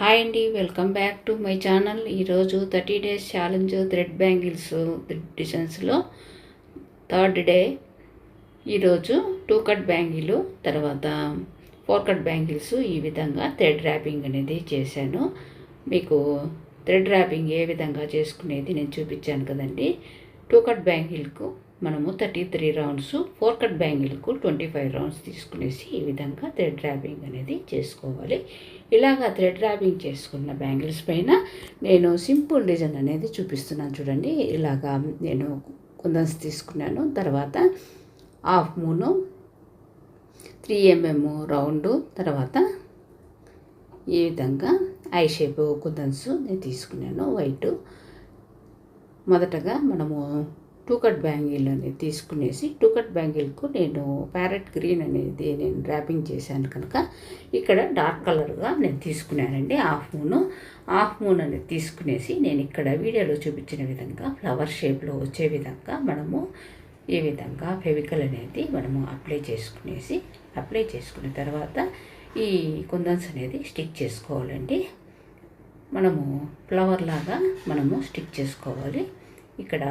Hi అండి, welcome back to my channel. ఈరోజు 30 days challenge thread bangles డిజైన్స్లో third day. ఈరోజు 2 కట్ బ్యాంగిల్, తర్వాత 4 కట్ బ్యాంగిల్స్ ఈ విధంగా థ్రెడ్ ర్యాపింగ్ అనేది చేశాను. మీకు థ్రెడ్ ర్యాపింగ్ ఏ విధంగా చేసుకునేది నేను చూపించాను కదండి. 2 కట్ బ్యాంగిల్కు మనము 33 రౌండ్స్, 4 కట్ బ్యాంగిల్కు 25 రౌండ్స్ తీసుకునేసి ఈ విధంగా థ్రెడ్ ర్యాపింగ్ అనేది చేసుకోవాలి. ఇలాగా థ్రెడ్ ర్యాపింగ్ చేసుకున్న బ్యాంగిల్స్ పైన నేను సింపుల్ డిజైన్ అనేది చూపిస్తున్నాను చూడండి. ఇలాగా నేను కుందన్స్ తీసుకున్నాను, తర్వాత హాఫ్ మూను, 3 mm రౌండ్, తర్వాత ఈ విధంగా ఐ షేప్ కుందన్స్ నేను తీసుకున్నాను వైట్. మొదటగా మనము 2 కట్ బ్యాంగిల్ అనేది తీసుకునేసి 2 కట్ బ్యాంగిల్కు నేను ప్యారెట్ గ్రీన్ అనేది నేను ర్యాపింగ్ చేశాను కనుక ఇక్కడ డార్క్ కలర్గా నేను తీసుకున్నానండి. హాఫ్ మూన్ అనేది తీసుకునేసి నేను ఇక్కడ వీడియోలో చూపించిన విధంగా ఫ్లవర్ షేప్లో వచ్చే విధంగా మనము ఈ విధంగా ఫెవికల్ అనేది మనము అప్లై చేసుకున్న తర్వాత ఈ కుందన్స్ అనేది స్టిక్ చేసుకోవాలండి. మనము ఫ్లవర్ లాగా మనము స్టిక్ చేసుకోవాలి. ఇక్కడ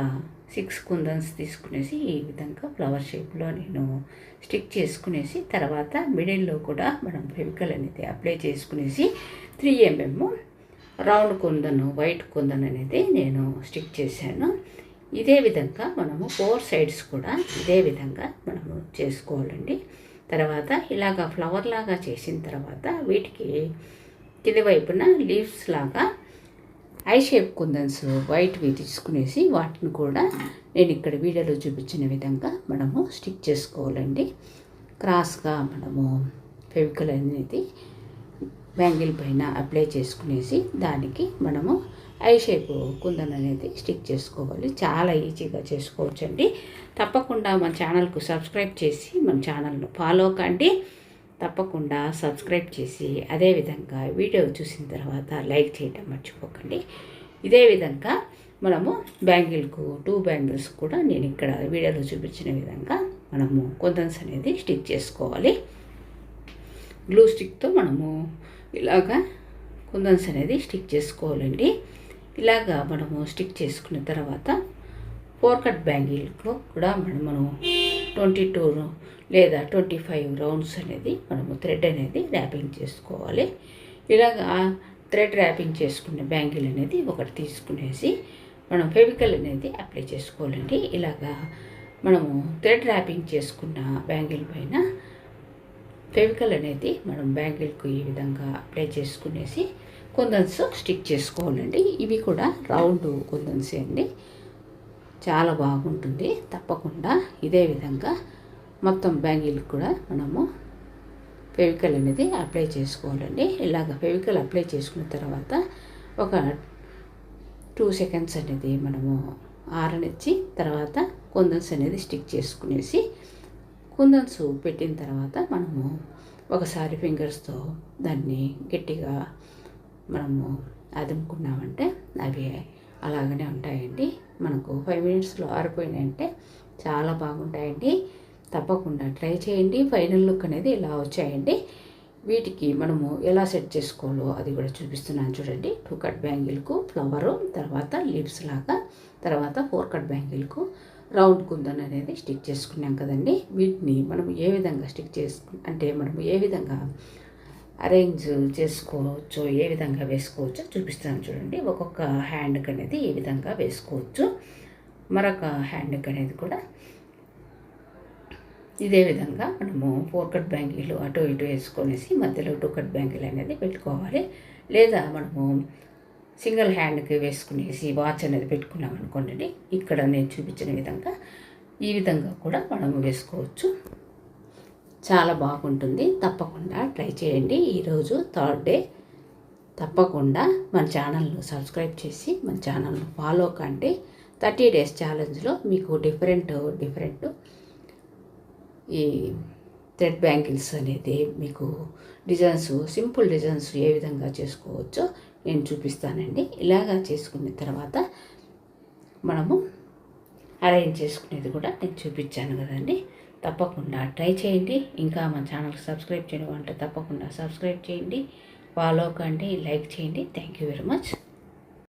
6 కుందన్స్ తీసుకునేసి ఈ విధంగా ఫ్లవర్ షేప్లో నేను స్టిక్ చేసుకునేసి తర్వాత మిడిల్లో కూడా మనం ఫెవికల్ అనేది అప్లై చేసుకునేసి 3 mm రౌండ్ కుందను, వైట్ కుందన్ అనేది నేను స్టిక్ చేశాను. ఇదే విధంగా మనము 4 సైడ్స్ కూడా ఇదే విధంగా మనము చేసుకోవాలండి. తర్వాత ఇలాగా ఫ్లవర్ లాగా చేసిన తర్వాత వీటికి కింది వైపున లీవ్స్ లాగా ఐ షేప్ కుందన్స్ వైట్వి తీసుకునేసి వాటిని కూడా నేను ఇక్కడ వీడియోలో చూపించిన విధంగా మనము స్టిక్ చేసుకోవాలండి. క్రాస్గా మనము ఫెవికల్ అనేది బ్యాంగిల్ పైన అప్లై చేసుకునేసి దానికి మనము ఐ షేప్ కుందన్ అనేది స్టిక్ చేసుకోవాలి. చాలా ఈజీగా చేసుకోవచ్చండి. తప్పకుండా మన ఛానల్కు సబ్స్క్రైబ్ చేసి మన ఛానల్ను ఫాలో కండి. తప్పకుండా సబ్స్క్రైబ్ చేసి అదేవిధంగా వీడియో చూసిన తర్వాత లైక్ చేయడం మర్చిపోకండి. ఇదే విధంగా మనము బ్యాంగిల్కు 2 బ్యాంగిల్స్ కూడా నేను ఇక్కడ వీడియోలో చూపించిన విధంగా మనము కుందన్స్ అనేది స్టిక్ చేసుకోవాలి. గ్లూ స్టిక్తో మనము ఇలాగా కుందన్స్ అనేది స్టిక్ చేసుకోవాలండి. ఇలాగా మనము స్టిక్ చేసుకున్న తర్వాత 4 కట్ బ్యాంగిల్కు కూడా మనము 22 లేదా 25 రౌండ్స్ అనేది మనము థ్రెడ్ అనేది ర్యాపింగ్ చేసుకోవాలి. ఇలాగా థ్రెడ్ ర్యాపింగ్ చేసుకున్న బ్యాంగిల్ అనేది ఒకటి తీసుకునేసి మనం ఫెవికల్ అనేది అప్లై చేసుకోవాలండి. ఇలాగా మనము థ్రెడ్ ర్యాపింగ్ చేసుకున్న బ్యాంగిల్ పైన ఫెవికల్ అనేది మనం బ్యాంగిల్కు ఈ విధంగా అప్లై చేసుకునేసి కుందన్స్ స్టిక్ చేసుకోవాలండి. ఇవి కూడా రౌండ్ కుందన్సే అండి, చాలా బాగుంటుంది. తప్పకుండా ఇదే విధంగా మొత్తం బ్యాంగిల్ కూడా మనము ఫెవికల్ అనేది అప్లై చేసుకోవాలండి. ఇలాగ ఫెవికల్ అప్లై చేసుకున్న తర్వాత ఒక 2 సెకండ్స్ అనేది మనము ఆరనిచ్చి తర్వాత కుందన్స్ అనేది స్టిక్ చేసుకునేసి కుందన్స్ పెట్టిన తర్వాత మనము ఒకసారి ఫింగర్స్తో దాన్ని గట్టిగా మనము అదుముకున్నామంటే అవి అలాగనే ఉంటాయండి. మనకు 5 మినిట్స్లో ఆరిపోయినాయంటే చాలా బాగుంటాయండి. తప్పకుండా ట్రై చేయండి. ఫైనల్ లుక్ అనేది ఇలా వచ్చాయండి. వీటికి మనము ఎలా సెట్ చేసుకోవాలో అది కూడా చూపిస్తున్నాను చూడండి. 2 కట్ బ్యాంగిల్కు ఫ్లవరు, తర్వాత లీవ్స్ లాగా, తర్వాత 4 కట్ బ్యాంగిల్కు రౌండ్ కుందన్ అనేది స్టిక్ చేసుకున్నాం కదండి. వీటిని మనం ఏ విధంగా మనము ఏ విధంగా అరేంజ్ చేసుకోవచ్చో, ఏ విధంగా వేసుకోవచ్చో చూపిస్తాను చూడండి. ఒక్కొక్క హ్యాండ్కి అనేది ఈ విధంగా వేసుకోవచ్చు. మరొక హ్యాండ్కి అనేది కూడా ఇదే విధంగా మనము 4 కట్ బ్యాంగిల్ అటు ఇటు వేసుకొనేసి మధ్యలో 2 కట్ బ్యాంగిల్ అనేది పెట్టుకోవాలి. లేదా మనము సింగిల్ హ్యాండ్కి వేసుకునేసి వాచ్ అనేది పెట్టుకున్నాం అనుకోండి. ఇక్కడ నేను చూపించిన విధంగా ఈ విధంగా కూడా మనము వేసుకోవచ్చు. చాలా బాగుంటుంది. తప్పకుండా ట్రై చేయండి. ఈరోజు థర్డ్ డే. తప్పకుండా మన ఛానల్ను సబ్స్క్రైబ్ చేసి మన ఛానల్ను ఫాలో కండి. 30 డేస్ ఛాలెంజ్లో మీకు డిఫరెంట్ ఈ థ్రెడ్ బ్యాంగిల్స్ అనేది మీకు డిజైన్స్, సింపుల్ డిజైన్స్ ఏ విధంగా చేసుకోవచ్చో నేను చూపిస్తానండి. ఇలాగా చేసుకున్న తర్వాత మనము అరేంజ్ చేసుకునేది కూడా నేను చూపించాను కదండి. తప్పకుండా ట్రై చేయండి. ఇంకా మన ఛానల్కి సబ్స్క్రైబ్ చేయడం అంటే తప్పకుండా సబ్స్క్రైబ్ చేయండి, ఫాలో కండి, లైక్ చేయండి. Thank you very much.